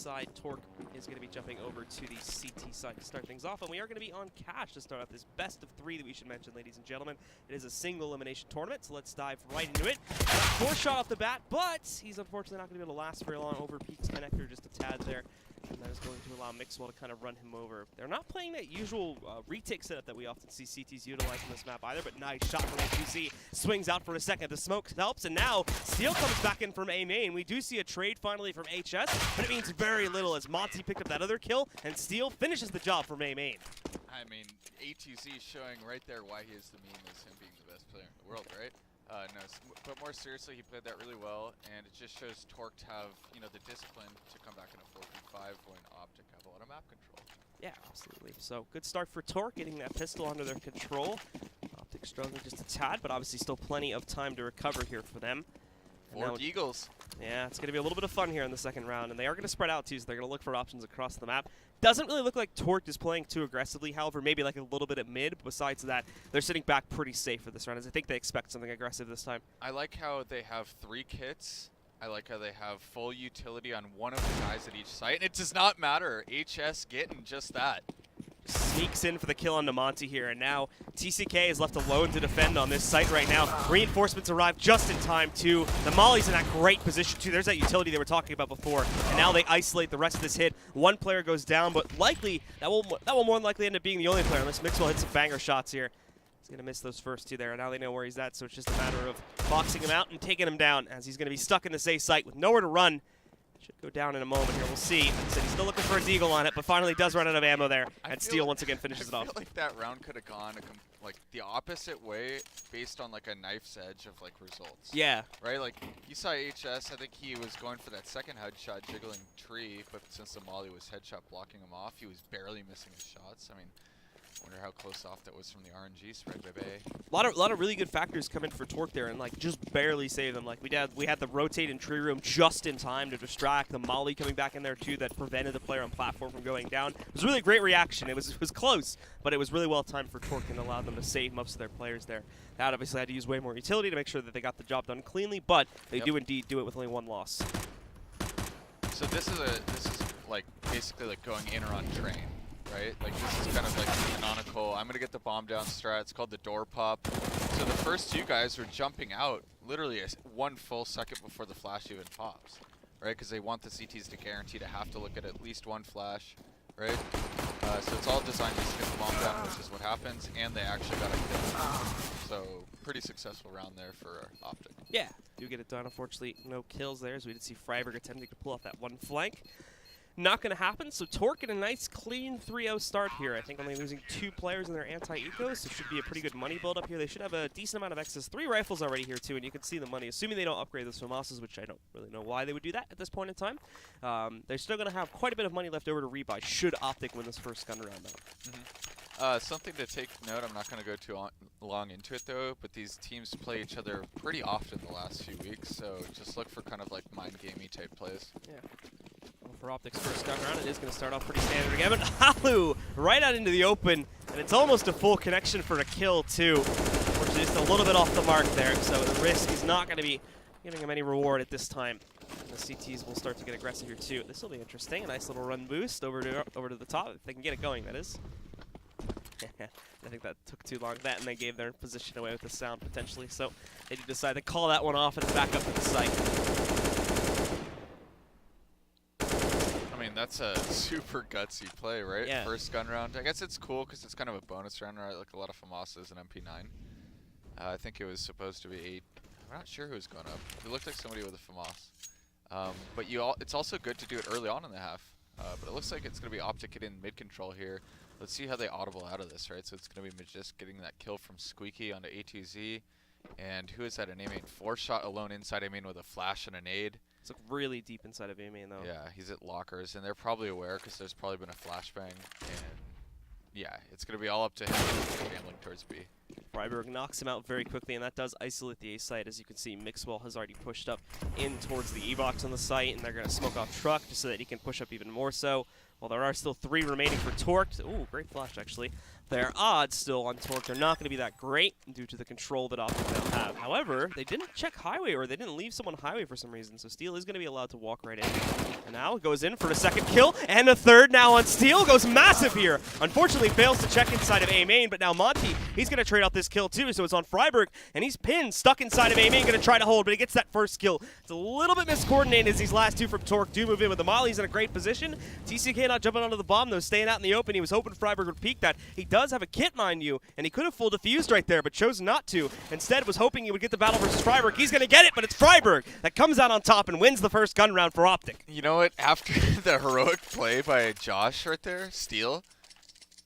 side. Torque is going to be jumping over to the CT side to start things off, and we are going to be on cash to start off this best of 3 that we should mention, ladies and gentlemen. It is a single elimination tournament, so let's dive right into it. 4 shot off the bat, but he's unfortunately not going to be able to last very long. Over peaks Connector just a tad there. And that is going to allow Mixwell to kind of run him over. They're not playing that usual retake setup that we often see CTs utilize on this map either, but nice shot from HQC. Swings out for a second. The smoke helps, and now Steel comes back in from A main. We do see a trade finally from HS, but it means very little as Monty picked up that other kill, and Steel finishes the job from A main. I mean, ATC showing right there why he is the meme as him being the best player in the world, right? No, but more seriously, he played that really well, and it just shows Torque to have, you know, the discipline to come back in a 4v5 when OpTic have a lot of map control. Yeah, absolutely. So good start for Torque, getting that pistol under their control. OpTic struggling just a tad, but obviously still plenty of time to recover here for them. 4 Eagles. Yeah, it's going to be a little bit of fun here in the second round, and they are going to spread out too, so they're going to look for options across the map. Doesn't really look like Torque is playing too aggressively, however, maybe like a little bit at mid. Besides that, they're sitting back pretty safe for this round, as I think they expect something aggressive this time. I like how they have 3 kits. I like how they have full utility on one of the guys at each site, and it does not matter. HS getting just that. Sneaks in for the kill on Monty here, and now TCK is left alone to defend on this site right now. Reinforcements arrive just in time too. The Molly's in that great position too. There's that utility they were talking about before, and now they isolate the rest of this hit. One player goes down, but likely that will more than likely end up being the only player unless Mixwell hits some banger shots here. He's going to miss those first 2 there, and now they know where he's at, so it's just a matter of boxing him out and taking him down, as he's going to be stuck in this A site with nowhere to run. Should go down in a moment here. We'll see. Like I said, he's still looking for a deagle on it, but finally does run out of ammo there, and Steel once again finishes it off. I feel like that round could have gone like the opposite way based on like a knife's edge of like results. Yeah. Right? Like you saw HS, I think he was going for that second headshot jiggling tree, but since the Molly was headshot blocking him off, he was barely missing his shots. I mean, wonder how close off that was from the RNG spread, baby. A lot of really good factors come in for Torque there, and like just barely save them. Like we had the rotate in tree room just in time to distract. The Molly coming back in there too that prevented the player on platform from going down. It was a really great reaction. It was close, but it was really well timed for Torque and allowed them to save most of their players there. That obviously had to use way more utility to make sure that they got the job done cleanly, but they do indeed do it with only 1 loss. So this is like basically like going in or on train. Right? Like this is kind of like the canonical, I'm going to get the bomb down strat. It's called the door pop. So the first 2 guys are jumping out literally 1 full second before the flash even pops. Right? Because they want the CTs to guarantee to have to look at least 1 flash. Right? So it's all designed just to get the bomb down, which is what happens. And they actually got a kill. So pretty successful round there for OpTic. Yeah, do get it done. Unfortunately, no kills there, as we did see Freiberg attempting to pull off that 1 flank. Not going to happen, so Torque in a nice clean 3-0 start here. I think only losing 2 players in their anti-eco, so it should be a pretty good money build up here. They should have a decent amount of excess. 3 rifles already here too, and you can see the money, assuming they don't upgrade those FAMASas, which I don't really know why they would do that at this point in time. They're still going to have quite a bit of money left over to rebuy should OpTic win this first gun round though. Something to take note, I'm not going to go too long into it though, but these teams play each other pretty often the last few weeks, so just look for kind of like mind gamey type plays. Yeah. Well, for OpTic's first gun round, it is going to start off pretty standard again, but Halu right out into the open, and it's almost a full connection for a kill too, which is just a little bit off the mark there, so the risk is not going to be giving him any reward at this time. And the CTs will start to get aggressive here too. This will be interesting. A nice little run boost over to the top, if they can get it going, that is. I think that took too long. That, and they gave their position away with the sound, potentially. So they did decide to call that one off and back up to the site. I mean, that's a super gutsy play, right? Yeah. First gun round. I guess it's cool because it's kind of a bonus round, right? Like a lot of FAMASas and MP9. I think it was supposed to be 8. I'm not sure who was going up. It looked like somebody with a FAMAS. But it's also good to do it early on in the half. But it looks like it's going to be OpTic getting mid-control here. Let's see how they audible out of this, right? So it's going to be just getting that kill from Squeaky onto A2Z. And who is that in A-main? 4 shot alone inside A-main with a flash and a nade. It's really deep inside of A-main, though. Yeah, he's at lockers, and they're probably aware because there's probably been a flashbang. And yeah, it's going to be all up to him gambling towards B. Freiberg knocks him out very quickly, and that does isolate the A site. As you can see, Mixwell has already pushed up in towards the E-box on the site, and they're going to smoke off Truck just so that he can push up even more so. Well, there are still 3 remaining for Torque. Ooh, great flash, actually. their odds still on Torque are not going to be that great due to the control that OpTic now have. However, they didn't check highway, or they didn't leave someone highway for some reason, so Steel is going to be allowed to walk right in. And now goes in for a second kill, and a third now on Steel. Goes massive here. Unfortunately, fails to check inside of A main, but now Monty, he's going to trade out this kill too, so it's on Freiburg, and he's pinned, stuck inside of A main, going to try to hold, but he gets that first kill. It's a little bit miscoordinated as these last two from Torque do move in with the molly. He's in a great position. TCK not jumping onto the bomb, though, staying out in the open. He was hoping Freiburg would peek that. He does have a kit, mind you, and he could have full defused right there, but chose not to. Instead, was hoping he would get the battle versus Freiburg. He's going to get it, but it's Freiburg that comes out on top and wins the first gun round for OpTic. You know what? After the heroic play by Josh right there, Steel,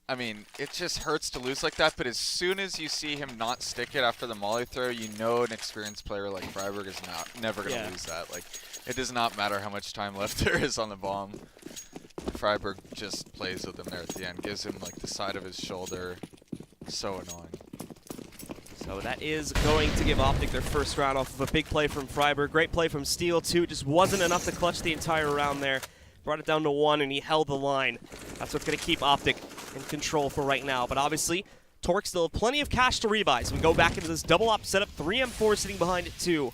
I mean, it just hurts to lose like that, but as soon as you see him not stick it after the molly throw, you know an experienced player like Freiburg is never going to lose that. Like, it does not matter how much time left there is on the bomb. Freiburg just plays with him there at the end, gives him like the side of his shoulder. So annoying. So that is going to give OpTic their first round off of a big play from Freiburg. Great play from Steel too, just wasn't enough to clutch the entire round there. Brought it down to 1 and he held the line. That's what's going to keep OpTic in control for right now. But obviously, Torque still have plenty of cash to rebuy. So we go back into this double op setup, 3M4 sitting behind it too.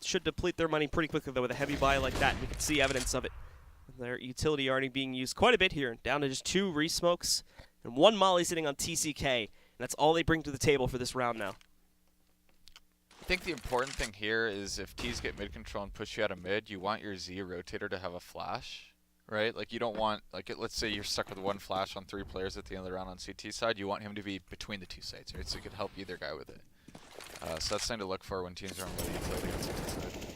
Should deplete their money pretty quickly though with a heavy buy like that. We can see evidence of it. Their utility already being used quite a bit here. Down to just 2 resmokes and 1 molly sitting on TCK. And that's all they bring to the table for this round now. I think the important thing here is if T's get mid control and push you out of mid, you want your Z rotator to have a flash, right? Like you don't want, like let's say you're stuck with 1 flash on 3 players at the end of the round on CT side, you want him to be between the 2 sites, right? So you could help either guy with it. So that's something to look for when teams are on low utility on CT side.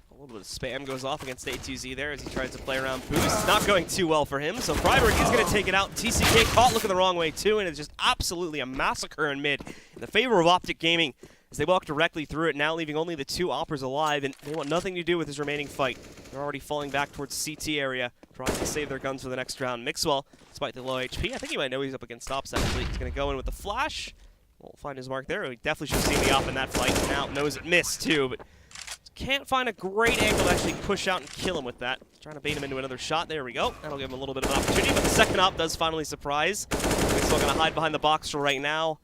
A little bit of spam goes off against A2Z there as he tries to play around boost. It's not going too well for him, so Freiburg is going to take it out. TCK caught looking the wrong way too, and it's just absolutely a massacre in mid in the favor of OpTic Gaming as they walk directly through it, now leaving only the 2 oppers alive, and they want nothing to do with his remaining fight. They're already falling back towards CT area, trying to save their guns for the next round. Mixwell, despite the low HP, I think he might know he's up against ops actually. He's going to go in with the flash. Won't find his mark there. He definitely should have seen the op in that fight. Now knows it missed too, but can't find a great angle to actually push out and kill him with that. Trying to bait him into another shot. There we go. That'll give him a little bit of an opportunity, but the second op does finally surprise. He's still going to hide behind the box for right now,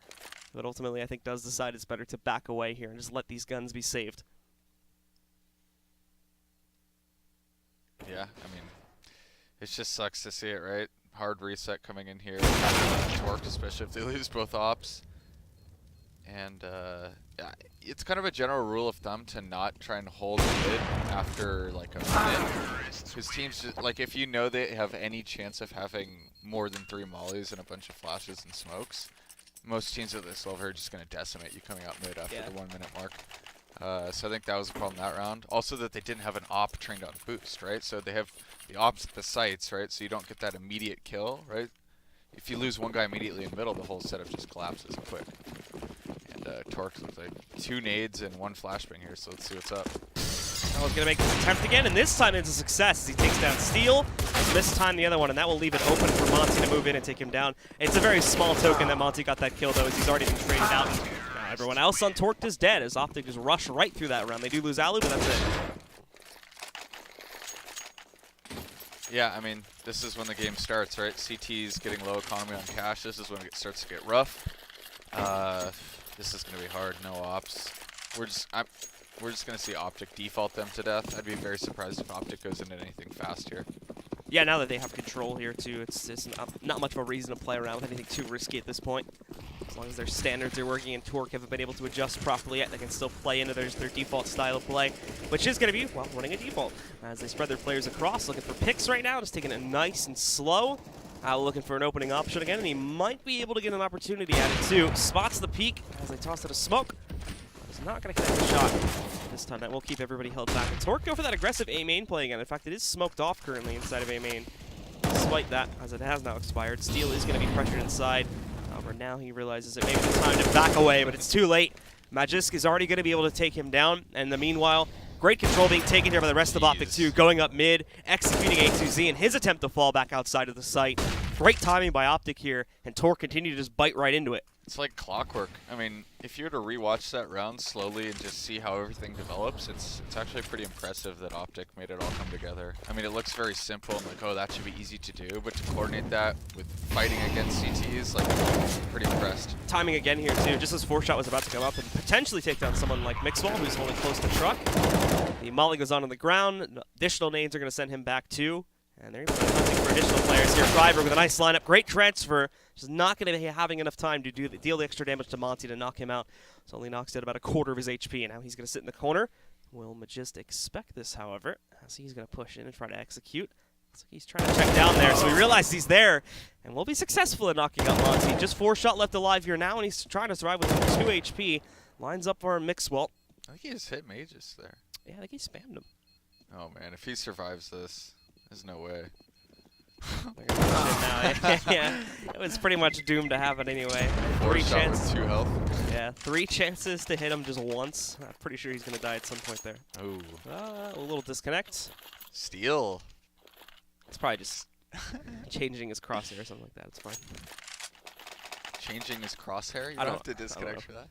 but ultimately I think does decide it's better to back away here and just let these guns be saved. Yeah, I mean, it just sucks to see it, right? Hard reset coming in here. Torque, especially if they lose both ops. And yeah, it's kind of a general rule of thumb to not try and hold mid after like a minute. Because teams, just, like if you know they have any chance of having more than 3 mollies and a bunch of flashes and smokes, most teams at this level are just going to decimate you coming out mid after the 1 minute mark. So I think that was a problem that round. Also that they didn't have an op trained on boost, right? So they have the ops at the sites, right? So you don't get that immediate kill, right? If you lose one guy immediately in the middle, the whole setup just collapses quick. And Torque looks like 2 nades and 1 flashbang here, so let's see what's up. Now he's going to make this attempt again, and this time it's a success as he takes down Steel. And this time the other one, and that will leave it open for Monty to move in and take him down. It's a very small token that Monty got that kill, though, as he's already been traded out. Now everyone else on Torque is dead, as OpTic just rush right through that round. They do lose Alu, but that's it. Yeah, I mean, this is when the game starts, right? CT's getting low economy on cash. This is when it starts to get rough. This is going to be hard. No ops. We're just going to see OpTic default them to death. I'd be very surprised if OpTic goes into anything fast here. Yeah, now that they have control here, too, it's not much of a reason to play around with anything too risky at this point. As long as their standards are working and Torque haven't been able to adjust properly yet, they can still play into their default style of play, which is going to be, well, running a default. As they spread their players across, looking for picks right now, just taking it nice and slow. Looking for an opening option again, and he might be able to get an opportunity at it, too. Spots the peak as they toss it a smoke. He's not going to connect the shot this time. That will keep everybody held back. And Torque go for that aggressive A main play again. In fact, it is smoked off currently inside of A main. Despite that, as it has now expired, Steel is going to be pressured inside. However, now he realizes it may be the time to back away, but it's too late. Magisk is already going to be able to take him down, and in the meanwhile, great control being taken here by the rest of OpTic too, going up mid, executing A2Z in his attempt to fall back outside of the site. Great timing by OpTic here, and Torque continue to just bite right into it. It's like clockwork. I mean, if you were to rewatch that round slowly and just see how everything develops, it's actually pretty impressive that OpTic made it all come together. I mean, it looks very simple and like, oh, that should be easy to do, but to coordinate that with fighting against CTs, like, I'm pretty impressed. Timing again here too, just as 4Shot was about to come up and potentially take down someone like Mixwell, who's holding close to truck. The molly goes on the ground. Additional nades are going to send him back too. And they're going to be hunting for additional players here. Freiberg with a nice lineup. Great transfer. Just not going to be having enough time to deal the extra damage to Monty to knock him out. So only knocks out about a quarter of his HP. And now he's going to sit in the corner. Will Magist expect this, however, as he's going to push in and try to execute. Looks like he's trying to check down there. So he realizes he's there. And will be successful in knocking out Monty. Just 4Shot left alive here now. And he's trying to survive with 2 HP. Lines up for Mixwell. I think he just hit Magus there. Yeah, I think he spammed him. Oh, man. If he survives this, there's no way. They're gonna push it now. Yeah, it was pretty much doomed to happen anyway. 3 chances. 2 health. Yeah, 3 chances to hit him just once. I'm pretty sure he's gonna die at some point there. Ooh. A little disconnect. Steal. It's probably just changing his crosshair or something like that. It's fine. Changing his crosshair? You I don't don't- have to disconnect for that?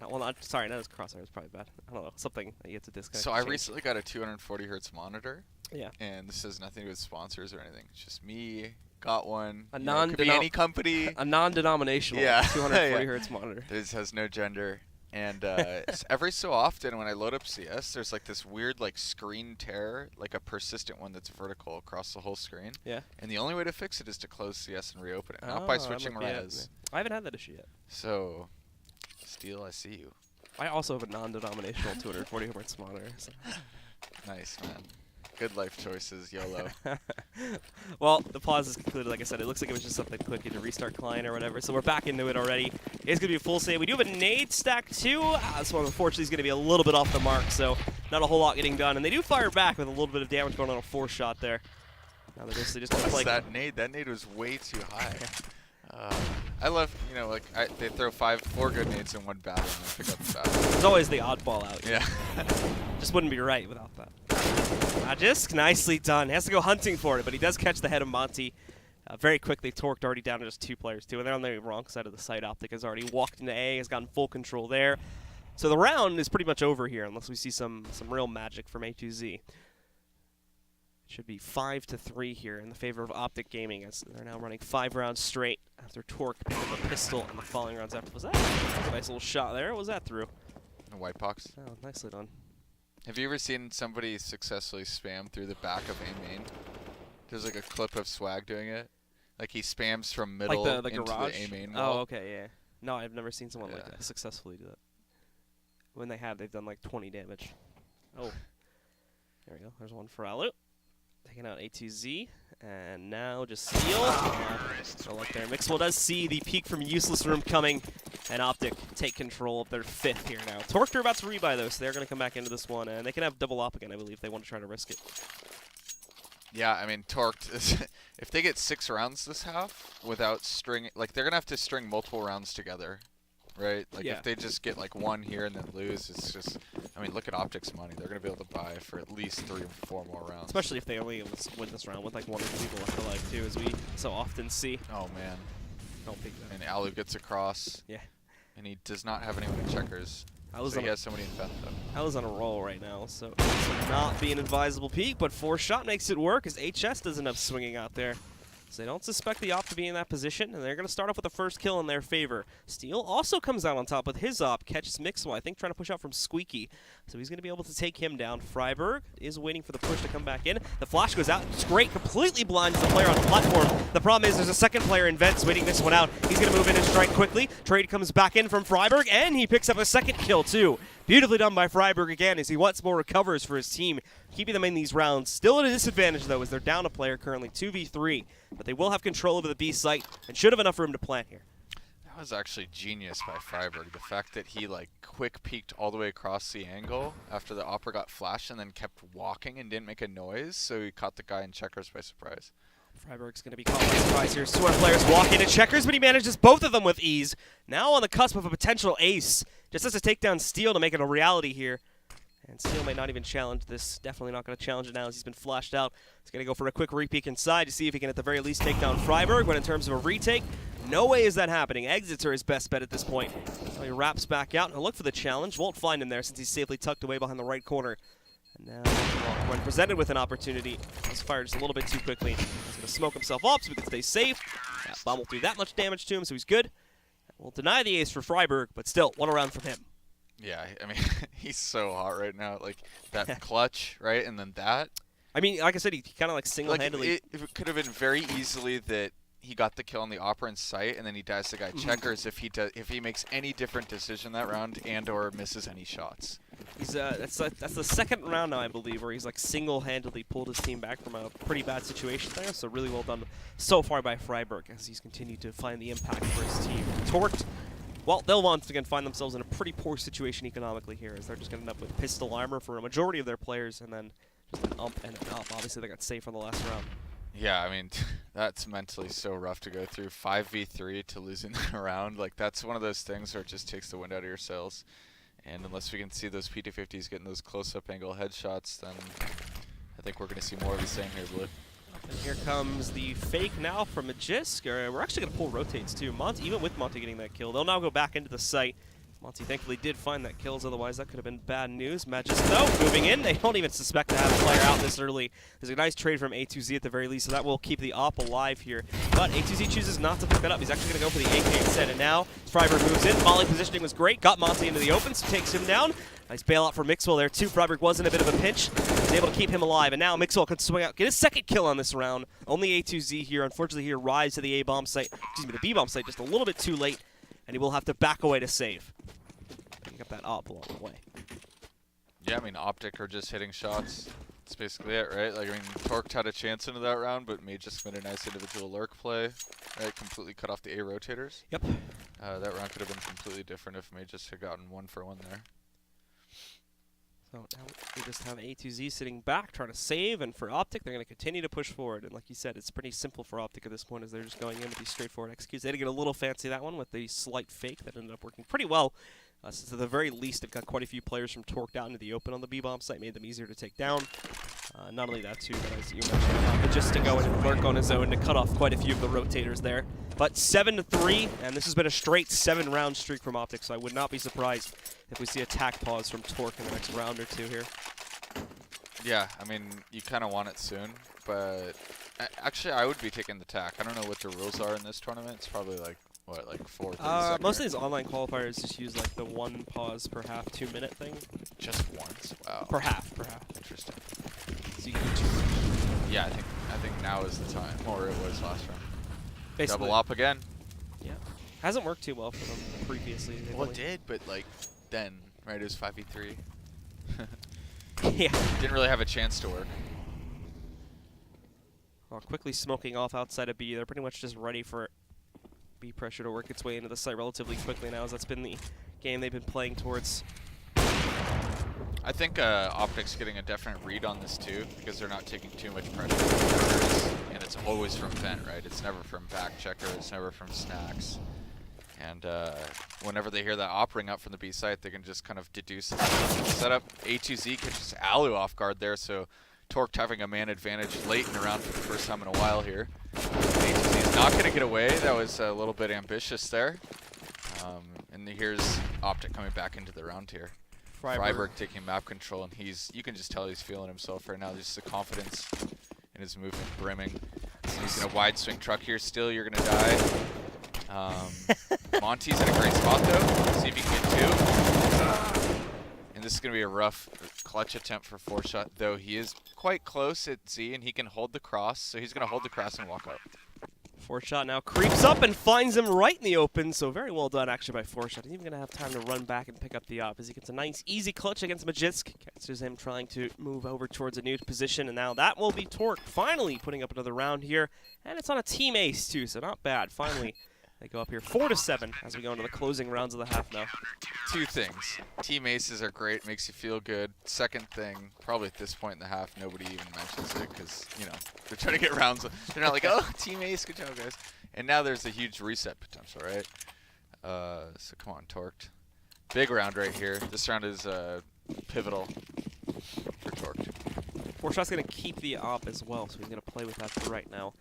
Well, sorry, not his crosshair. It's probably bad. I don't know. Something that you have to disconnect. So to I change. recently got a 240 hertz monitor. Yeah. And this has nothing to do with sponsors or anything. It's just me, got one. A You know, it could be any company. A non-denominational Yeah. 240 Yeah. hertz monitor. This has no gender. And every so often when I load up CS, there's like this weird like screen tear, like a persistent one that's vertical across the whole screen. Yeah. And the only way to fix it is to close CS and reopen it, not by switching res. I haven't had that issue yet. So, Steel, I see you. I also have a non-denominational 240 hertz monitor. So. Nice, man. Good life choices, YOLO. Well, the pause is concluded. Like I said, it looks like it was just something quick to restart client or whatever. So we're back into it already. It's going to be a full save. We do have a nade stack too. This one, unfortunately, is going to be a little bit off the mark. So not a whole lot getting done. And they do fire back with a little bit of damage going on a 4-shot there. Now they're basically just going to play. That nade? That nade was way too high. I love, you know, like they throw 4 good nades in one battle and then pick up the battle. There's always the oddball out. Yeah. Just wouldn't be right without that. Just nicely done. Has to go hunting for it, but he does catch the head of Monty very quickly. Torqued already down to just 2 players too, and they're on the wrong side of the site. OpTic has already walked into A, has gotten full control there. So the round is pretty much over here, unless we see some real magic from A2Z. It should be 5-3 here in the favor of OpTic Gaming, as they're now running 5 rounds straight after Torque picked up a pistol in the following rounds after. Was that a nice little shot there? What was that through? A white box. Oh, nicely done. Have you ever seen somebody successfully spam through the back of A main? There's like a clip of Swag doing it. Like he spams from middle like the into garage? the A main wall. Oh, okay, yeah. No, I've never seen someone like that successfully do that. When they have, they've done like 20 damage. Oh. There we go. There's one for Alu. Taking out A2Z. And now just Steel. So look there. Mixwell does see the peek from Useless Room coming. And OpTic take control of their 5th here now. Torqued are about to rebuy though, so they're going to come back into this one. And they can have double op again, I believe, if they want to try to risk it. Yeah, I mean, Torqued is if they get 6 rounds this half without string, like they're going to have to string multiple rounds together. Right? Like if they just get like 1 here and then lose, it's just, I mean, look at OpTic's money. They're going to be able to buy for at least 3 or 4 more rounds. Especially if they only win this round with like 1 or 2 people left alive too, as we so often see. Oh, man. Don't think that. And Alu gets across. Yeah. And he does not have anyone in checkers. So he has somebody in vent though. Alu's on a roll right now, so this will not be an advisable peak, but 4Shot makes it work as HS does end up swinging out there. So they don't suspect the op to be in that position, and they're going to start off with the first kill in their favor. Steel also comes out on top with his op, catches Mixwell, I think trying to push out from Squeaky. So he's going to be able to take him down. Freiberg is waiting for the push to come back in. The flash goes out. It's great. Completely blinds the player on the platform. The problem is there's a second player in vents waiting this one out. He's going to move in and strike quickly. Trade comes back in from Freiberg, and he picks up a second kill too. Beautifully done by Freiberg again as he once more recovers for his team, keeping them in these rounds. Still at a disadvantage though as they're down a player currently, 2v3. But they will have control over the B site and should have enough room to plant here. That was actually genius by Freiberg. The fact that he like quick peeked all the way across the angle after the opera got flashed and then kept walking and didn't make a noise, so he caught the guy in checkers by surprise. Freiberg's going to be caught by surprise here. 2 players walk into checkers, but he manages both of them with ease. Now on the cusp of a potential ace. Just has to take down Steel to make it a reality here. And Steel may not even challenge this. Definitely not going to challenge it now as he's been flashed out. He's going to go for a quick re-peek inside to see if he can at the very least take down Freiberg. But in terms of a retake, No way is that happening. Exits are his best bet at this point. So he wraps back out and he'll look for the challenge. Won't find him there since he's safely tucked away behind the right corner. And now, when presented with an opportunity, he's fired just a little bit too quickly. He's going to smoke himself up so he can stay safe. That bomb won't do that much damage to him, so he's good. We'll deny the ace for Freiburg, but still, 1 round from him. Yeah, I mean, he's so hot right now. Like, that clutch, right? And then that. I mean, like I said, he kind of like single-handedly. Like it could have been very easily that he got the kill on the operant site, and then he dies the guy checkers if he makes any different decision that round and/or misses any shots. He's that's the second round now, I believe, where he's like single-handedly pulled his team back from a pretty bad situation there. So really well done so far by Freiburg as he's continued to find the impact for his team. Torqued, well, they'll once again find themselves in a pretty poor situation economically here, as they're just going to end up with pistol armor for a majority of their players, and then just an up and an up. Obviously, they got safe on the last round. Yeah, I mean, that's mentally so rough to go through. 5v3 to losing that round. Like, that's one of those things where it just takes the wind out of your sails. And unless we can see those PT50s getting those close-up angle headshots, then I think we're going to see more of the same here, Blue. And here comes the fake now from Magisk. We're actually going to pull rotates, too. Monty, even with Monty getting that kill, they'll now go back into the site. Monty thankfully did find that kills, otherwise that could have been bad news. Magisk, though, moving in. They don't even suspect to have a player out this early. There's a nice trade from A2Z at the very least, so that will keep the op alive here. But A2Z chooses not to pick that up. He's actually going to go for the AK instead. And now Freiburg moves in. Molly positioning was great. Got Monty into the open, so takes him down. Nice bailout for Mixwell there, too. Freiburg was in a bit of a pinch. He's able to keep him alive. And now Mixwell can swing out, get his second kill on this round. Only A2Z here. Unfortunately, here rise to the A-bomb site. Excuse me, the B-bomb site just a little bit too late. And he will have to back away to save. Pick up that op along the way. Yeah, I mean, OpTic are just hitting shots. That's basically it, right? Like, I mean, Torqued had a chance into that round, but May just made a nice individual lurk play. Right, completely cut off the A rotators. Yep. That round could have been completely different if May just had gotten 1-for-1 there. So now we just have A2Z sitting back, trying to save, and for OpTic, they're going to continue to push forward. And like you said, it's pretty simple for OpTic at this point, as they're just going in with these straightforward executes. They had to get a little fancy that one with the slight fake that ended up working pretty well. Since at the very least, they've got quite a few players from Torqued out into the open on the B-bomb site, made them easier to take down. Not only that, too, but as you mentioned, just to go in and lurk on his own to cut off quite a few of the rotators there. But 7-3, and this has been a straight 7-round streak from OpTic, so I would not be surprised if we see a tack pause from Torque in the next round or two here. Yeah, I mean, you kind of want it soon, but actually, I would be taking the tack. I don't know what the rules are in this tournament. It's probably like, what, like 4 seconds? Most of these online qualifiers just use like the 1 pause per half, 2-minute thing. Just once? Wow. Per half. Interesting. So you can choose. Yeah, I think now is the time, or it was last round. Basically. Double op again. Yeah. Hasn't worked too well for them previously. Well, it did, but like then, right? It was 5v3. Yeah. Didn't really have a chance to work. Well, quickly smoking off outside of B. They're pretty much just ready for B pressure to work its way into the site relatively quickly now, as that's been the game they've been playing towards. I think OpTic's getting a definite read on this too, because they're not taking too much pressure. And it's always from vent, right? It's never from back checker, it's never from snacks. And whenever they hear that op ring up from the B site, they can just kind of deduce the setup. A2Z catches Alu off guard there, so Torqued having a man advantage late in the round for the first time in a while here. A2Z is not going to get away. That was a little bit ambitious there. And here's OpTic coming back into the round here. Freiburg taking map control, and you can just tell he's feeling himself right now. Just the confidence in his movement brimming. And he's in a wide swing truck here still. You're going to die. Monty's in a great spot, though. See if he can get 2. And this is going to be a rough clutch attempt for 4-shot, though he is quite close at Z, and he can hold the cross. So he's going to hold the cross and walk out. 4-shot now creeps up and finds him right in the open, so very well done actually by 4-shot. He's even going to have time to run back and pick up the op as he gets a nice easy clutch against Magisk. Catches him trying to move over towards a new position, and now that will be Torque finally putting up another round here. And it's on a team ace too, so not bad. Finally, they go up here 4-7 as we go into the closing rounds of the half now. 2 things. Team aces are great, makes you feel good. Second thing, probably at this point in the half, nobody even mentions it because, you know, they're trying to get rounds. They're not like, oh, team ace, good job, guys. And now there's a huge reset potential, right? So come on, Torqued. Big round right here. This round is pivotal for Torqued. 4-shot's going to keep the op as well, so he's going to play with that for right now.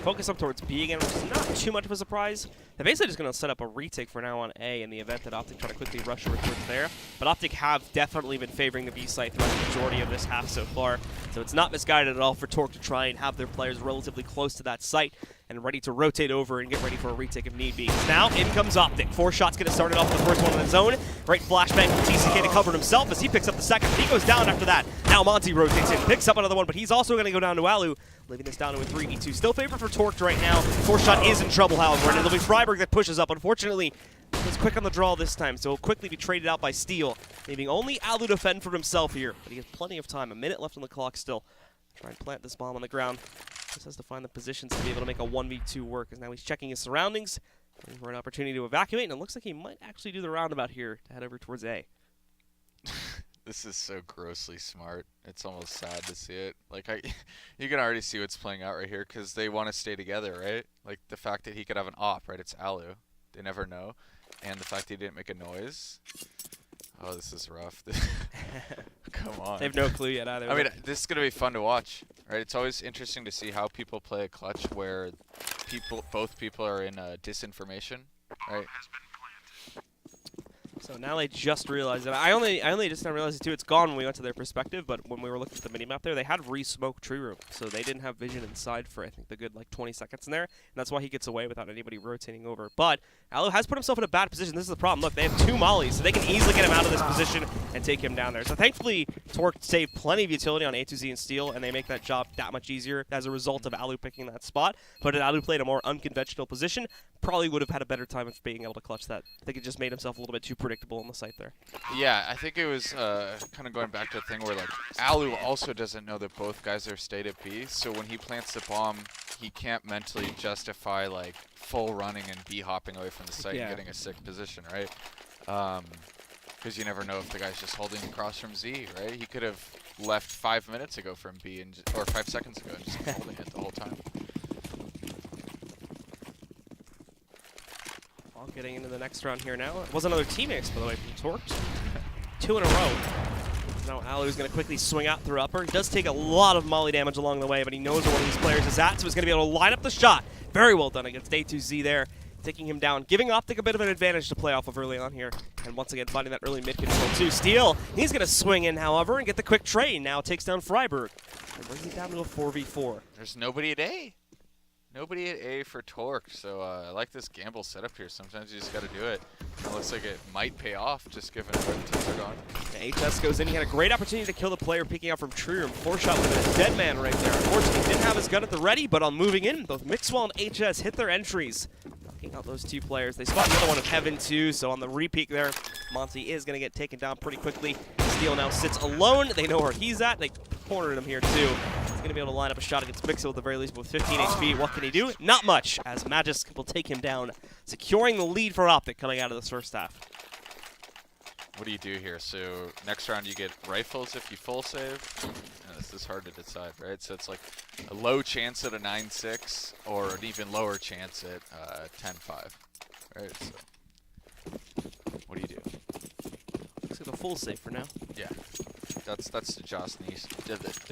focus up towards B again, which is not too much of a surprise. They're basically just going to set up a retake for now on A in the event that OpTic try to quickly rush over towards there. But OpTic have definitely been favoring the B site throughout the majority of this half so far. So it's not misguided at all for Torque to try and have their players relatively close to that site and ready to rotate over and get ready for a retake if need be. Now in comes OpTic. 4 shots going to start it off with the first one on his own. Great flashbang from TCK to cover himself as he picks up the second. He goes down after that. Now Monty rotates in, picks up another one, but he's also going to go down to Alu, leaving this down to a 3v2. Still favored for Torque right now. 4 shot is in trouble, however, and it'll be Freiburg that pushes up. Unfortunately, he's quick on the draw this time, so he'll quickly be traded out by Steel, leaving only Alu to fend for himself here. But he has plenty of time, a minute left on the clock still. Try and plant this bomb on the ground. Just has to find the positions to be able to make a 1v2 work, as now he's checking his surroundings, looking for an opportunity to evacuate, and it looks like he might actually do the roundabout here to head over towards A. This is so grossly smart. It's almost sad to see it. Like, you can already see what's playing out right here because they want to stay together, right? Like, the fact that he could have an op, right? It's Alu. They never know. And the fact that he didn't make a noise. Oh, this is rough. Come on. They have no clue yet either. I mean, this is going to be fun to watch, right? It's always interesting to see how people play a clutch where both people are in disinformation, right? So now they just realized it. I only just now realized it too. It's gone when we went to their perspective, but when we were looking at the minimap there, they had re-smoked tree room, so they didn't have vision inside for I think the good like 20 seconds in there, and that's why he gets away without anybody rotating over. But Alu has put himself in a bad position. This is the problem. Look, they have 2 mollies, so they can easily get him out of this position and take him down there. So thankfully, Torque saved plenty of utility on A2Z and Steel, and they make that job that much easier as a result of Alu picking that spot. But if Alu played a more unconventional position, probably would have had a better time of being able to clutch that. I think it just made himself a little bit too predictable on the site there. Yeah, I think it was kind of going back to the thing where, like, Alu also doesn't know that both guys are stayed at B, so when he plants the bomb, he can't mentally justify, like, full running and B-hopping away from the site and getting a sick position, right? Because you never know if the guy's just holding across from Z, right? He could have left 5 minutes ago from B, and or 5 seconds ago, and just holding it the whole time. Getting into the next round here now. It was another teammates, by the way, from Torque. 2 in a row. Now Alu's going to quickly swing out through upper. He does take a lot of molly damage along the way, but he knows where one of these players is at, so he's going to be able to line up the shot. Very well done against A2Z there, taking him down, giving OpTic a bit of an advantage to play off of early on here. And once again, finding that early mid control too. Steel, he's going to swing in, however, and get the quick trade. Now takes down Freiburg. And brings it down to a 4v4. There's nobody at A. Nobody at A for Torque, so I like this gamble setup here. Sometimes you just got to do it. It looks like it might pay off, just given where the teams are going. HS goes in. He had a great opportunity to kill the player peeking out from tree room. 4 shot with a dead man right there. Unfortunately, he didn't have his gun at the ready, but on moving in, both Mixwell and HS hit their entries, knocking out those 2 players. They spot another one of Heaven too, so on the repeat there, Monty is going to get taken down pretty quickly. Steel now sits alone. They know where he's at. They cornered him here too. He's going to be able to line up a shot against Mixwell at the very least, but with 15 HP. What can he do? Not much, as Magisk will take him down, securing the lead for OpTic coming out of this first half. What do you do here? So next round you get rifles if you full save. And this is hard to decide, right? So it's like a low chance at a 9-6 or an even lower chance at 10-5, right? So what do you do? Looks like a full save for now. Yeah, that's the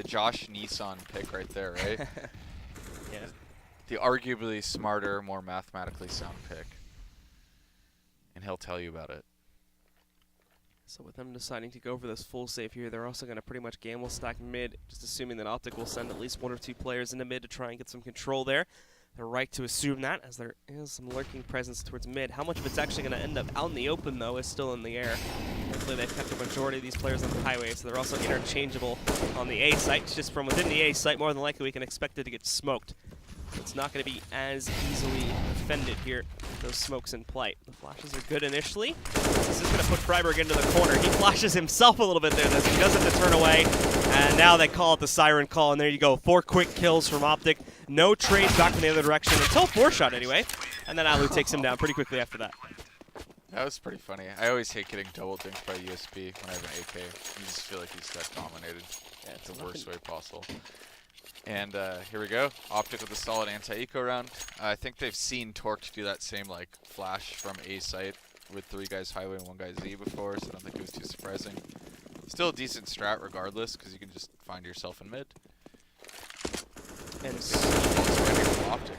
Josh Nissan pick right there, right? Yeah. The arguably smarter, more mathematically sound pick, and he'll tell you about it. So with them deciding to go for this full save here, they're also going to pretty much gamble stack mid, just assuming that OpTic will send at least 1 or 2 players into mid to try and get some control there. They're right to assume that, as there is some lurking presence towards mid. How much of it's actually going to end up out in the open, though, is still in the air. Hopefully they've kept the majority of these players on the highway, so they're also interchangeable on the A site. It's just from within the A site, more than likely we can expect it to get smoked. It's not going to be as easily defended here with those smokes in play. The flashes are good initially. This is going to put Freiburg into the corner. He flashes himself a little bit there, though, so he does have to turn away. And now they call it the siren call, and there you go. 4 quick kills from OpTic. No trades back in the other direction until 4 shot anyway. And then Alu takes him down pretty quickly after that. That was pretty funny. I always hate getting double dinked by USB when I have an AK. You just feel like he's got dominated. Yeah, it's the worst way possible. And here we go. OpTic with a solid anti-eco round. I think they've seen Torque do that same like flash from A site with 3 guys highway and 1 guy Z before, so I don't think it was too surprising. Still a decent strat regardless, because you can just find yourself in mid. And it's OpTic.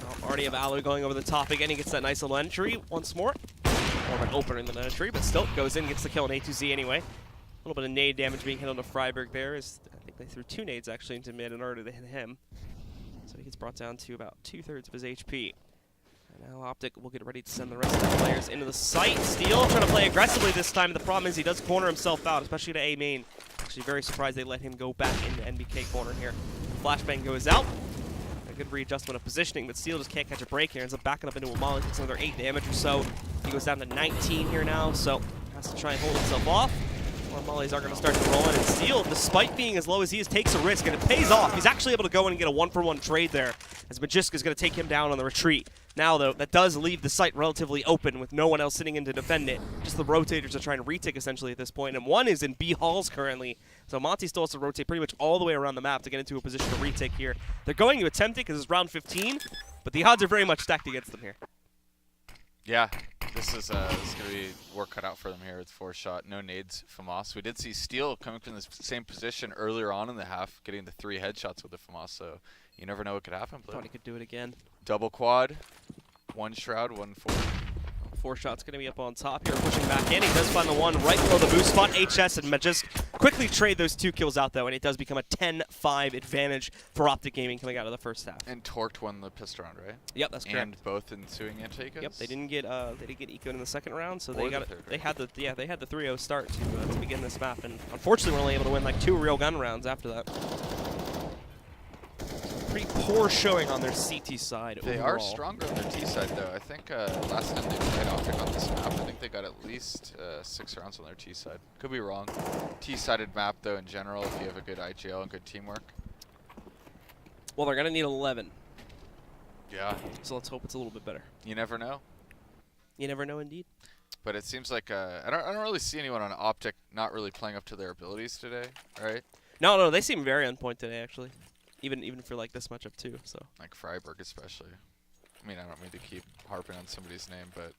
Well, already have Alu going over the top again. He gets that nice little entry once more. More of an opener than an entry, but still goes in, gets the kill on A2Z anyway. A little bit of nade damage being hit on the Freiburg there. As I think they threw 2 nades actually into mid in order to hit him. So he gets brought down to about 2/3 of his HP. And now OpTic will get ready to send the rest of the players into the site. Steel trying to play aggressively this time. The problem is he does corner himself out, especially to A main. Actually very surprised they let him go back into NBK corner here. Flashbang goes out. A good readjustment of positioning, but Steel just can't catch a break here. Ends up backing up into a molly, takes another 8 damage or so. He goes down to 19 here now, so has to try and hold himself off. More mollies are going to start to roll in, and Steel, despite being as low as he is, takes a risk, and it pays off. He's actually able to go in and get a 1-for-1 trade there, as Magisk is going to take him down on the retreat. Now, though, that does leave the site relatively open with no one else sitting in to defend it. Just the rotators are trying to retake, essentially, at this point, and one is in B halls currently. So Monty still has to rotate pretty much all the way around the map to get into a position to retake here. They're going to attempt it because it's round 15, but the odds are very much stacked against them here. Yeah, this is going to be work cut out for them here with 4-shot. No nades from FAMAS. We did see Steel coming from the same position earlier on in the half, getting the 3 headshots with the FAMAS, so you never know what could happen. Thought he could do it again. Double quad, 1 shroud, 1 4. 4 shots going to be up on top here, pushing back in. He does find the one right below the boost spot. HS and Magisk quickly trade those 2 kills out, though, and it does become a 10-5 advantage for OpTic Gaming coming out of the first half. And Torqued won the pistol round, right? Yep, that's correct. And both ensuing anti-ecos? Yep, they didn't get eco in the second round, so Or they the got third, they right? had the 3-0 start to begin this map, and unfortunately we're only able to win like 2 real gun rounds after that. Pretty poor showing on their CT side They overall. are stronger on their T side, though. I think last time they played OpTic on this map, I think they got at least 6 rounds on their T side. Could be wrong. T-sided map, though, in general, if you have a good IGL and good teamwork. Well, they're going to need 11, Yeah. so let's hope it's a little bit better. You never know. You never know, indeed. But it seems like I don't really see anyone on OpTic not really playing up to their abilities today, right? No, they seem very on point today, actually. Even for like this matchup too. So Like Freiburg especially. I mean, I don't mean to keep harping on somebody's name, but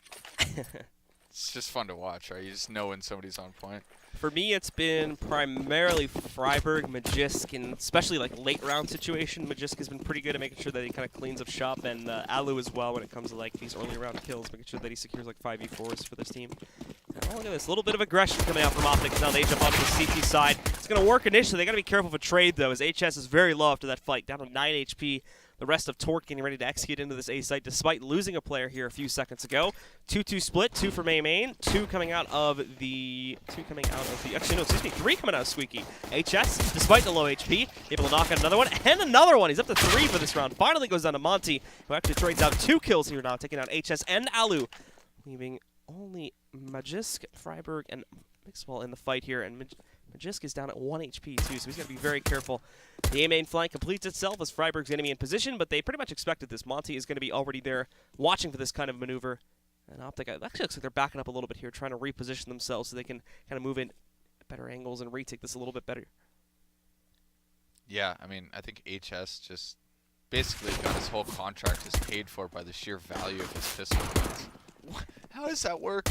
it's just fun to watch, right? You just know when somebody's on point. for me, it's been primarily Freiburg, Magisk, and especially like late round situation. Magisk has been pretty good at making sure that he kind of cleans up shop, and Alu as well when it comes to like these early round kills, making sure that he secures like 5v4s for this team. And oh, look at this, a little bit of aggression coming out from OpTic. Now they jump onto the CT side. It's going to work initially. They got to be careful of a trade though, as HS is very low after that fight, down to 9 HP. The rest of Torque getting ready to execute into this A site despite losing a player here a few seconds ago. 2-2 split, 2 from A main, 2 coming out of the, actually no, excuse me, 3 coming out of Squeaky. HS, despite the low HP, able to knock out another one, and another one. He's up to 3 for this round. Finally goes down to Monty, who actually trades out 2 kills here now, taking out HS and Alu, leaving only Magisk, Freiburg, and Mixwell in the fight here, and Magisk is down at 1 HP too, so he's got to be very careful. The A main flank completes itself as Freiburg's going to be in position, but they pretty much expected this. Monty is going to be already there watching for this kind of maneuver. And OpTic actually looks like they're backing up a little bit here, trying to reposition themselves so they can kind of move in at better angles and retake this a little bit better. Yeah, I mean, I think HS just basically got his whole contract just paid for by the sheer value of his pistol points. How does that work?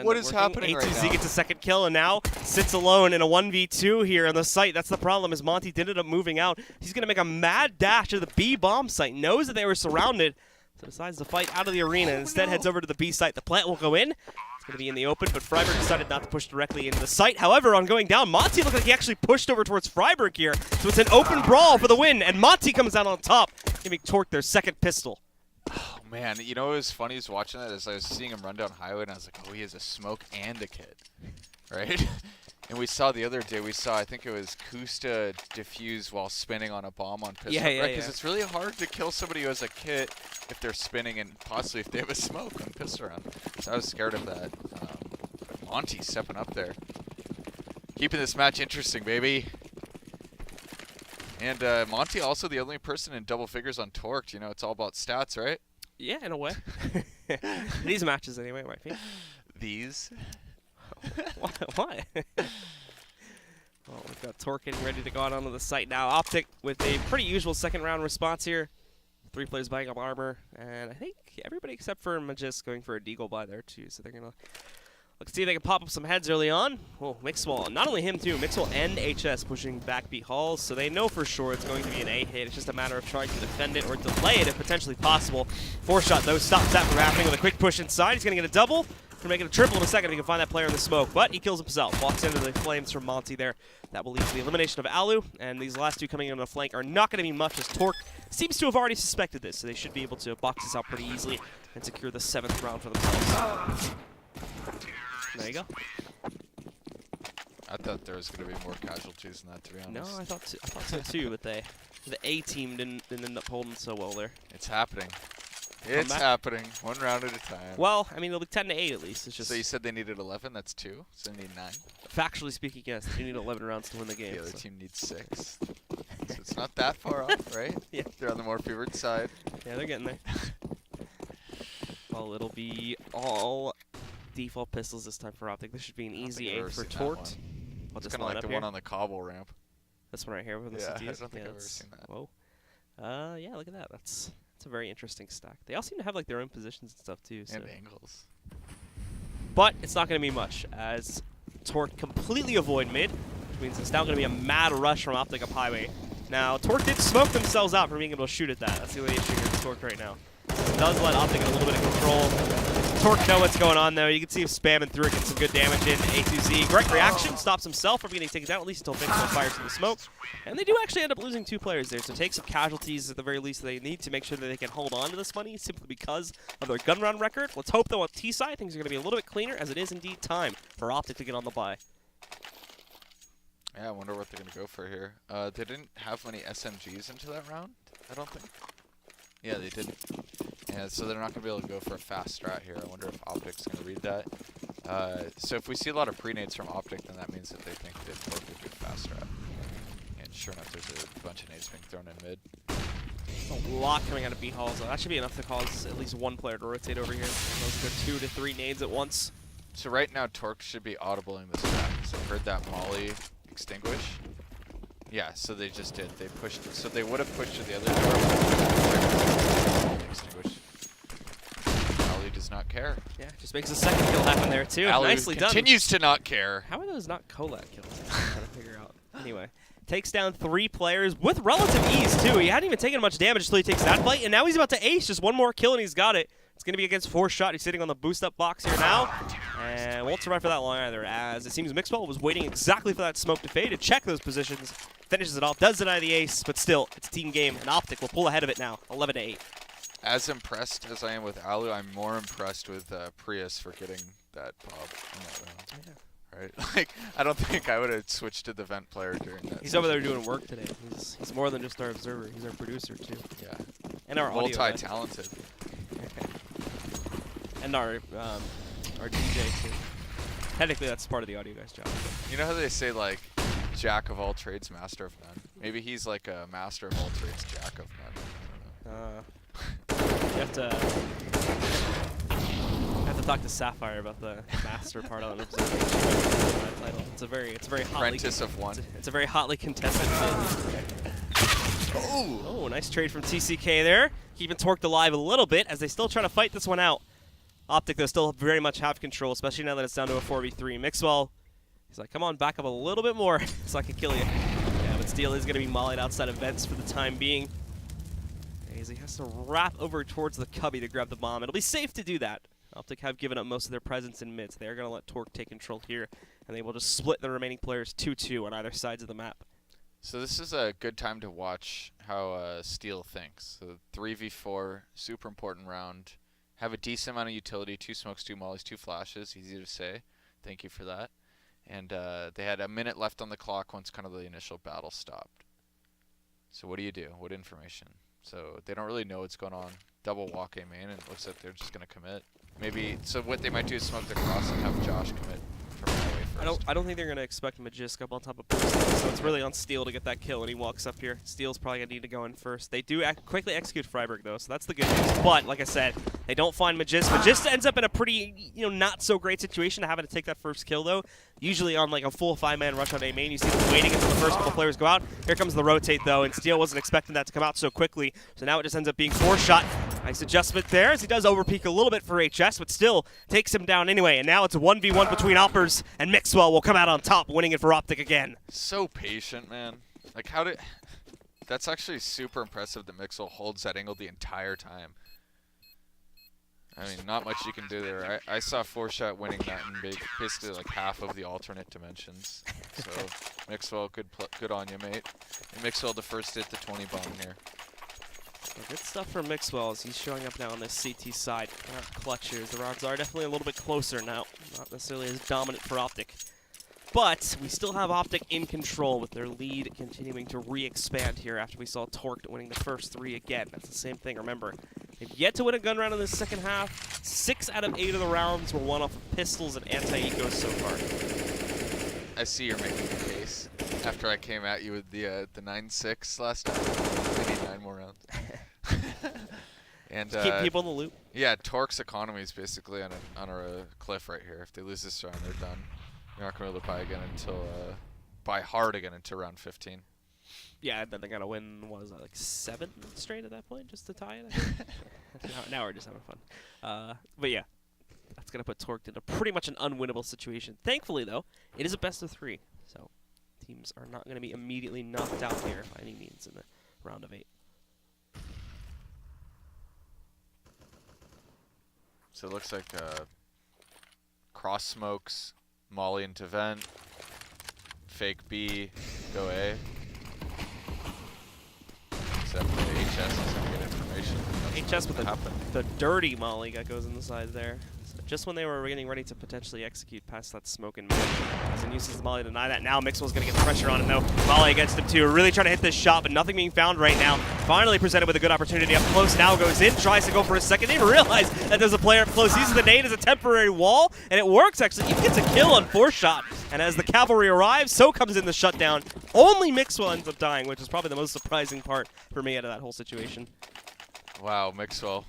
What is happening right A2Z now? gets a second kill and now sits alone in a 1v2 here on the site. That's the problem, is Monty did end up moving out. He's going to make a mad dash to the B bomb site. Knows that they were surrounded, so decides to fight out of the arena. Instead heads over to the B site. The plant will go in. It's going to be in the open, but Freiburg decided not to push directly into the site. However, on going down, Monty looked like he actually pushed over towards Freiburg here. So it's an open brawl for the win, and Monty comes out on top, giving Torque their second pistol. Oh, man, you know what was funny was watching that as I was seeing him run down highway, and I was like, oh, he has a smoke and a kit, right? And we saw the other day, I think it was Kusta defuse while spinning on a bomb on pistol. Yeah, right? Because it's really hard to kill somebody who has a kit if they're spinning and possibly if they have a smoke on pistol round. So I was scared of that. Monty stepping up there. Keeping this match interesting, baby. And Monty also the only person in double figures on Torqued. You know, it's all about stats, right? Yeah, in a way. These matches anyway, might be. These? What? Well, we've got Torque getting ready to go out onto the site now. OpTic with a pretty usual second round response here. 3 players buying up armor, and I think everybody except for Magisk going for a deagle buy there too. So they're gonna Let's see if they can pop up some heads early on. Oh, Mixwell, not only him too, Mixwell and HS pushing back B halls, so they know for sure it's going to be an A hit. It's just a matter of trying to defend it or delay it if potentially possible. 4-shot though stops that from happening with a quick push inside. He's going to get a double. Gonna make it a triple in a second if he can find that player in the smoke, but he kills himself. Walks into the flames from Monty there. That will lead to the elimination of Alu, and these last two coming in on the flank are not going to be much, as Torque seems to have already suspected this, so they should be able to box this out pretty easily and secure the 7th round for themselves. There you go. I thought there was going to be more casualties than that, to be honest. No, I thought so too, but the A team didn't end up holding so well there. It's happening. It's happening. 1 round at a time. Well, I mean, it'll be 10-8 at least. It's just. So you said they needed 11. That's 2. So they need 9. Factually speaking, yes, you need 11 rounds to win the game. The other team needs 6. So it's not that far off, right? Yeah. They're on the more favored side. Yeah, they're getting there. Well, it'll be all default pistols this time for OpTic. This should be an easy aim for Torqued. It's kind of like the one on the cobble ramp. This one right here with the CTs? I don't think I've ever seen that. Whoa. Yeah, look at that. That's a very interesting stack. They all seem to have like their own positions and stuff too. So. And angles. But it's not going to be much, as Torque completely avoid mid, which means it's now going to be a mad rush from OpTic up highway. Now, Torque did smoke themselves out for being able to shoot at that. That's the only issue here with Torque right now. It does let OpTic get a little bit of control. Torque know what's going on though. You can see him spamming through it, getting some good damage in. A2Z, great reaction, stops himself from getting taken down, at least until Mixwell fires in the smoke. And they do actually end up losing 2 players there, so take some casualties at the very least they need to make sure that they can hold on to this money simply because of their gun run record. Let's hope though on T side things are going to be a little bit cleaner, as it is indeed time for OpTic to get on the bye. Yeah, I wonder what they're going to go for here. They didn't have many SMGs into that round, I don't think. Yeah, they didn't. Yeah, so they're not going to be able to go for a fast strat here. I wonder if OpTic's going to read that. So if we see a lot of pre-nades from OpTic, then that means that they think that Torque would do a fast strat. And sure enough, there's a bunch of nades being thrown in mid. A lot coming out of B halls. That should be enough to cause at least 1 player to rotate over here. Those go 2 to 3 nades at once. So right now, Torque should be audibling this back. So I've heard that molly extinguish. Yeah, so they just did. They pushed it. So they would have pushed to the other door. Extinguish. Ali does not care. Yeah, just makes a second kill happen there too. Ali Nicely done. continues to not care. How are those not collat kills? I'm trying to figure out. Anyway, takes down 3 players with relative ease too. He hadn't even taken much damage until he takes that fight, and now he's about to ace. Just 1 more kill and he's got it. It's going to be against 4-shot. He's sitting on the boost-up box here now. And won't survive for that long either, as it seems Mixwell was waiting exactly for that smoke to fade to check those positions. Finishes it off, does deny the ace, but still, it's a team game, and OpTic will pull ahead of it now, 11-8. As impressed as I am with Alu, I'm more impressed with Prius for getting that pop in that round. Yeah. Right? Like, I don't think I would have switched to the vent player during that. He's over there doing work today. He's more than just our observer. He's our producer, too. Yeah. And our audio guy. Multi-talented. And our DJ, too. Technically, that's part of the audio guy's job. You know how they say, like, jack of all trades, master of none? Maybe he's like a master of all trades, jack of none. You have to talk to Sapphire about the master part on that title. It's a very hotly Apprentice of one. It's a very hotly contested thing. Oh, nice trade from TCK there. Keeping Torqued alive a little bit as they still try to fight this one out. OpTic, though, still very much have control, especially now that it's down to a 4v3. Mixwell, he's like, come on, back up a little bit more so I can kill you. Yeah, but Steel is going to be mollied outside of vents for the time being. As he has to wrap over towards the cubby to grab the bomb. It'll be safe to do that. OpTic have given up most of their presence in mid, so they're going to let Torque take control here, and they will just split the remaining players 2-2 on either sides of the map. So this is a good time to watch how Steel thinks. So 3v4, super important round. Have a decent amount of utility, 2 smokes, 2 mollies, 2 flashes, easy to say. Thank you for that. And they had a minute left on the clock once kind of the initial battle stopped. So what do you do? What information? So they don't really know what's going on. Double walk A main, and it looks like they're just going to commit. Maybe, so what they might do is smoke the cross and have Josh commit from highway first. I don't think they're going to expect Magisk up on top of Boost, so it's really on Steel to get that kill, and he walks up here. Steel's probably going to need to go in first. They do quickly execute Freiburg, though, so that's the good news. But, like I said, they don't find Magisk. Magisk ends up in a pretty, not so great situation to having to take that first kill, though. Usually on, like, a full 5-man rush on A main, you see them waiting until the first couple players go out. Here comes the rotate, though, and Steel wasn't expecting that to come out so quickly, so now it just ends up being 4-shot. Nice adjustment there as he does overpeak a little bit for HS, but still takes him down anyway. And now it's a 1v1 between Oppers, and Mixwell will come out on top, winning it for OpTic again. So patient, man. Like, how did... That's actually super impressive that Mixwell holds that angle the entire time. I mean, not much you can do there. I saw 4-shot winning that in basically like half of the alternate dimensions. So, Mixwell, good on you, mate. And Mixwell the first hit the 20 bomb here. So good stuff from Mixwell as he's showing up now on this CT side. Clutch here. The rounds are definitely a little bit closer now. Not necessarily as dominant for OpTic. But we still have OpTic in control with their lead continuing to re-expand here after we saw Torqued winning the first 3 again. That's the same thing, remember. They've yet to win a gun round in the second half. 6 out of 8 of the rounds were won off of pistols and anti-ecos so far. I see you're making the case. After I came at you with the 9-6 last time. We need 9 more rounds. And keep people in the loop. Yeah, Torque's economy is basically on a cliff right here. If they lose this round, they're done. You're not going to be able to buy again until buy hard again until round 15. Yeah, then they got to win, what was that, like 7 straight at that point, just to tie it, I think? now we're just having fun. But yeah, that's going to put Torqued into pretty much an unwinnable situation. Thankfully, though, it is a best of 3, so teams are not going to be immediately knocked out here by any means in the round of 8. So it looks like cross smokes, molly into vent, fake B, go A. Except for the HS is going to get information. HS with the dirty molly that goes in the side there. So just when they were getting ready to potentially execute past that smoke and mid, Azen uses the molly to deny that. Now Mixwell's going to get pressure on him though. Molly against him too, really trying to hit this shot, but nothing being found right now. Finally presented with a good opportunity up close. Now goes in, tries to go for a second. They didn't realize that there's a player up close. Uses the nade as a temporary wall, and it works actually. He gets a kill on 4-shot. And as the cavalry arrives, so comes in the shutdown. Only Mixwell ends up dying, which is probably the most surprising part for me out of that whole situation. Wow, Mixwell,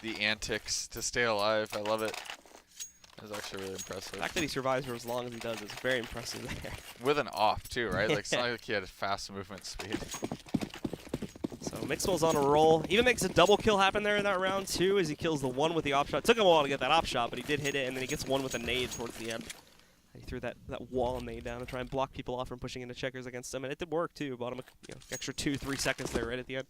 the antics to stay alive. I love it. That was actually really impressive. The fact that he survives for as long as he does is very impressive there. With an op too, right? Like, it's not like he had a fast movement speed. So Mixwell's on a roll. Even makes a double kill happen there in that round too, as he kills the one with the op shot. Took him a while to get that op shot, but he did hit it, and then he gets one with a nade towards the end. He threw that wall nade down to try and block people off from pushing into checkers against him, and it did work too. Bought him extra 2-3 seconds there right at the end.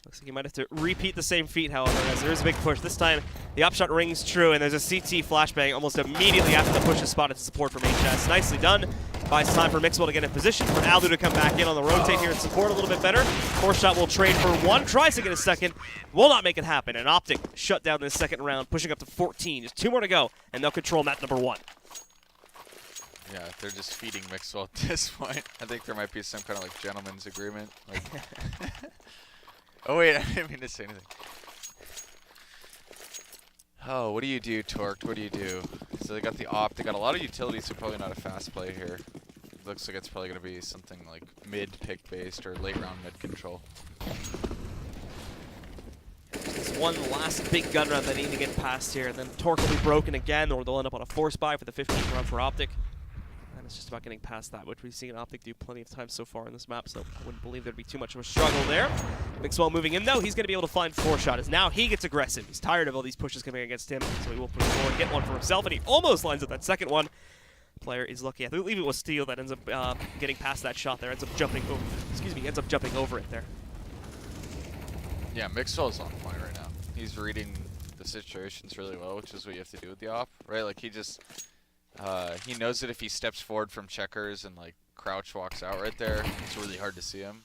Looks like he might have to repeat the same feat, however, as there is a big push. This time, the op shot rings true, and there's a CT flashbang almost immediately after the push is spotted to support from HS. Nicely done. Buys time for Mixwell to get in position, for Aldu to come back in on the rotate here and support a little bit better. 4-shot will trade for 1, tries to get a second, will not make it happen, and OpTic shut down this second round, pushing up to 14. Just 2 more to go, and they'll control map number 1. Yeah, they're just feeding Mixwell at this point. I think there might be some kind of like gentleman's agreement. Like oh wait, I didn't mean to say anything. Oh, what do you do, Torqued? What do you do? So they got the op. They got a lot of utilities, so probably not a fast play here. Looks like it's probably going to be something like mid-pick based or late round mid control. This one last big gun round they need to get past here, and then Torque will be broken again, or they'll end up on a force buy for the 15th round for OpTic. And it's just about getting past that, which we've seen OpTic do plenty of times so far in this map, so I wouldn't believe there'd be too much of a struggle there. Mixwell moving in, though. He's going to be able to find 4-shot, as now he gets aggressive. He's tired of all these pushes coming against him, so he will push forward, get one for himself, and he almost lines up that second one. Player is lucky. I believe it was Steel that ends up getting past that shot there, ends up jumping over it there. Yeah, Mixwell's on point right now. He's reading the situations really well, which is what you have to do with the op, right? Like, he just... he knows that if he steps forward from checkers and like crouch walks out right there, it's really hard to see him.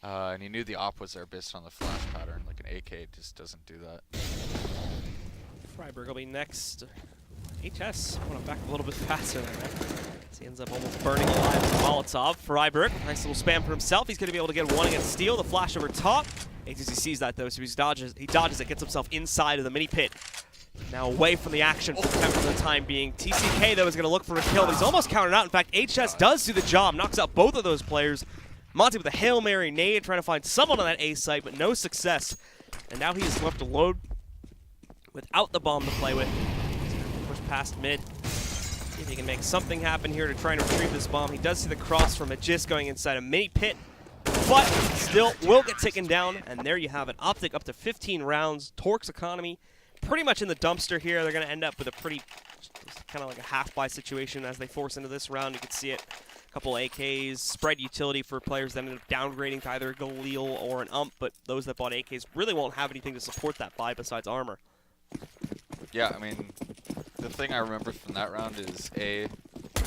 And he knew the op was there based on the flash pattern. Like an AK just doesn't do that. Freiberg will be next. HS went back a little bit faster there. He ends up almost burning alive with Molotov. Freiberg, nice little spam for himself. He's going to be able to get one against Steel. The flash over top. ATC sees that though, so he dodges it, gets himself inside of the mini pit. Now away from the action for the time being. TCK, though, is going to look for a kill, but he's almost countered out. In fact, HS does do the job, knocks out both of those players. Monty with a Hail Mary nade, trying to find someone on that A site, but no success. And now he is left alone without the bomb to play with. Push past mid. See if he can make something happen here to try and retrieve this bomb. He does see the cross from Aegis going inside a mini pit. but still will get taken down. And there you have it. OpTic up to 15 rounds. Torque's economy pretty much in the dumpster here. They're going to end up with a pretty kind of like a half-buy situation as they force into this round. You can see it. A couple AKs, spread utility for players that ended up downgrading to either a Galil or an Ump, but those that bought AKs really won't have anything to support that buy besides armor. Yeah, I mean, the thing I remember from that round is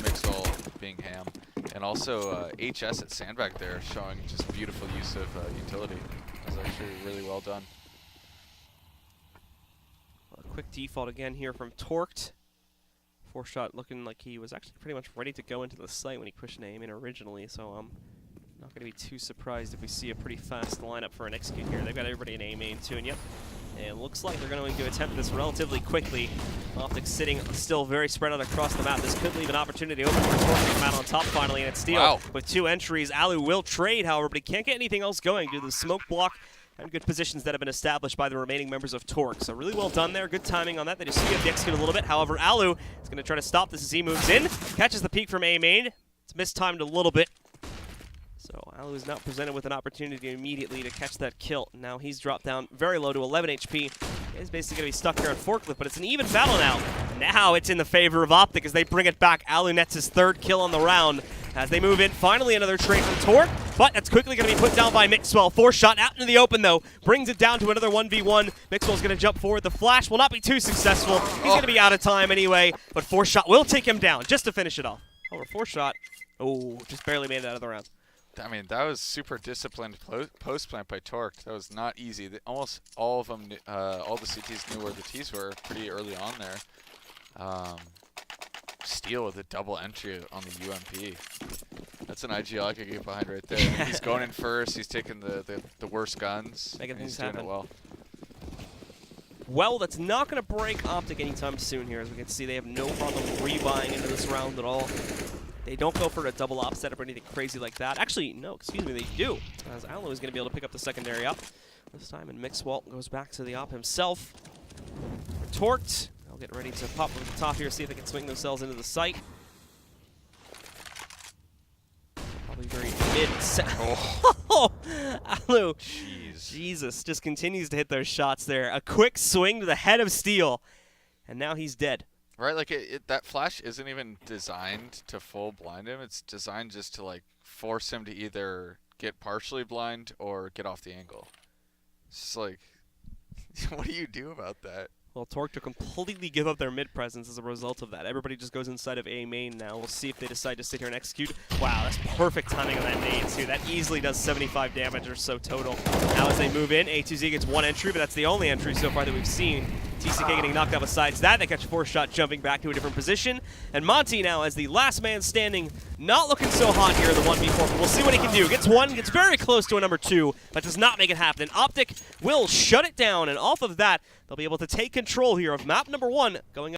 Mixwell being ham, and also HS at Sandbag there showing just beautiful use of utility. It was actually really well done. A quick default again here from Torqued. 4-shot looking like he was actually pretty much ready to go into the site when he pushed an aim in originally, so I'm not going to be too surprised if we see a pretty fast lineup for an execute here. They've got everybody in A main too, and yep, it looks like they're going to attempt this relatively quickly. OpTic sitting still very spread out across the map. This could leave an opportunity open for Torque to come out on top finally, and it's Steel with 2 entries. Alu will trade, however, but he can't get anything else going due to the smoke block and good positions that have been established by the remaining members of Torque. So really well done there. Good timing on that. They just skipped the execute a little bit. However, Alu is going to try to stop this as he moves in. Catches the peek from A main. It's mistimed a little bit. So Alu is not presented with an opportunity immediately to catch that kill. Now he's dropped down very low to 11 HP. He's basically going to be stuck here on Forklift, but it's an even battle now. Now it's in the favor of OpTic as they bring it back. Alu nets his 3rd kill on the round. As they move in, finally another trade from Torque, but that's quickly going to be put down by Mixwell. 4-shot out into the open, though. Brings it down to another 1v1. Mixwell's going to jump forward. The flash will not be too successful. He's going to be out of time anyway, but 4-shot will take him down just to finish it off. Over 4-shot. Oh, just barely made it out of the round. I mean, that was super disciplined post plant by Torque. That was not easy. Almost all of them, all the CTs knew where the Ts were pretty early on there. Steel with a double entry on the UMP. That's an IGL I could get behind right there. He's going in first. He's taking the worst guns. Making things he's doing happen. It well. Well, that's not going to break OpTic anytime soon here. As we can see, they have no problem rebuying into this round at all. They don't go for a double op setup or anything crazy like that. Actually, no, excuse me, they do. As Alu is going to be able to pick up the secondary op this time, and Mixwell goes back to the op himself. Torqued. They'll get ready to pop over the top here, see if they can swing themselves into the site. Probably very mid. Oh, Alu. Jeez. Jesus, just continues to hit those shots there. A quick swing to the head of Steel, and now he's dead. Right, like that flash isn't even designed to full blind him. It's designed just to like force him to either get partially blind or get off the angle. It's just like, what do you do about that? Well, Torque to completely give up their mid presence as a result of that. Everybody just goes inside of A main now. We'll see if they decide to sit here and execute. Wow, that's perfect timing on that nade, too. That easily does 75 damage or so total. Now as they move in, A2Z gets 1 entry, but that's the only entry so far that we've seen. TCK getting knocked out besides that. They catch a 4-shot jumping back to a different position. And Monty now as the last man standing, not looking so hot here in the 1v4, but we'll see what he can do. Gets 1, gets very close to a number 2, but does not make it happen. OpTic will shut it down, and off of that, they'll be able to take control here of map number 1 going up.